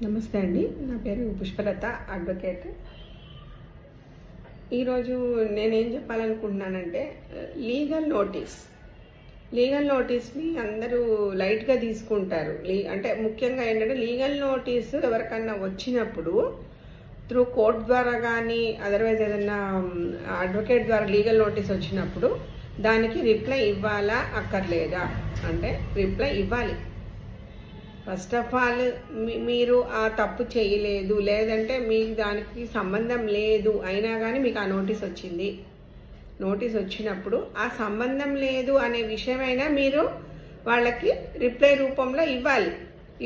నమస్తే అండి. నా పేరు పుష్పలత, అడ్వకేట్. ఈరోజు నేనేం చెప్పాలనుకుంటున్నానంటే లీగల్ నోటీస్ని అందరూ లైట్గా తీసుకుంటారు. అంటే ముఖ్యంగా ఏంటంటే లీగల్ నోటీస్ ఎవరికన్నా వచ్చినప్పుడు త్రూ కోర్ట్ ద్వారా కానీ అదర్వైజ్ ఏదైనా అడ్వకేట్ ద్వారా లీగల్ నోటీస్ వచ్చినప్పుడు దానికి రిప్లై ఇవ్వాలా అక్కర్లేదా అంటే రిప్లై ఇవ్వాలి. ఫస్ట్ ఆఫ్ ఆల్ మీరు ఆ తప్పు చేయలేదు, లేదంటే మీకు దానికి సంబంధం లేదు అయినా కానీ మీకు ఆ నోటీస్ వచ్చినప్పుడు ఆ సంబంధం లేదు అనే విషయమైనా మీరు వాళ్ళకి రిప్లై రూపంలో ఇవ్వాలి.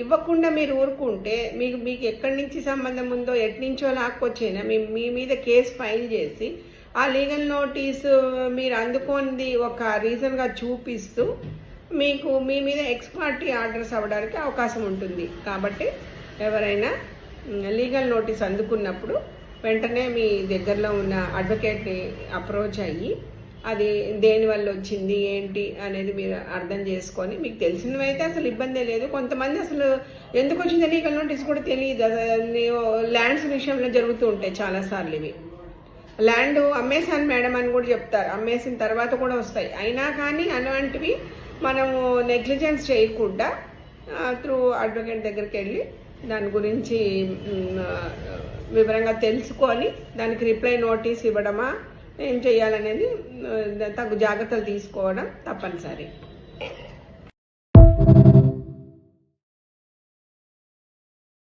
ఇవ్వకుండా మీరు ఊరుకుంటే మీకు ఎక్కడి నుంచి సంబంధం ఉందో ఎట్నుంచో లాక్కొచ్చైనా మీ మీద కేసు ఫైల్ చేసి ఆ లీగల్ నోటీసు మీరు అందుకుంది ఒక రీజన్గా చూపిస్తూ మీకు మీ మీద ఎక్స్పార్టీ ఆర్డర్స్ అవ్వడానికి అవకాశం ఉంటుంది. కాబట్టి ఎవరైనా లీగల్ నోటీస్ అందుకున్నప్పుడు వెంటనే మీ దగ్గరలో ఉన్న అడ్వకేట్ని అప్రోచ్ అయ్యి అది దేనివల్ల వచ్చింది ఏంటి అనేది మీరు అర్థం చేసుకొని, మీకు తెలిసినవైతే అసలు ఇబ్బందే లేదు. కొంతమంది అసలు ఎందుకు వచ్చింది లీగల్ నోటీస్ కూడా తెలియదు. ల్యాండ్స్ విషయంలో జరుగుతూ ఉంటాయి చాలాసార్లు. ఇవి ల్యాండ్ అమ్మేశాను మేడం అని కూడా చెప్తారు, అమ్మేసిన తర్వాత కూడా వస్తాయి. అయినా కానీ అలాంటివి మనము నెగ్లిజెన్స్ చేయకుండా త్రూ అడ్వకేట్ దగ్గరికి వెళ్ళి దాని గురించి వివరంగా తెలుసుకొని దానికి రిప్లై నోటీస్ ఇవ్వడమా ఏం చేయాలనేది తగు జాగ్రత్తలు తీసుకోవడం తప్పనిసరి.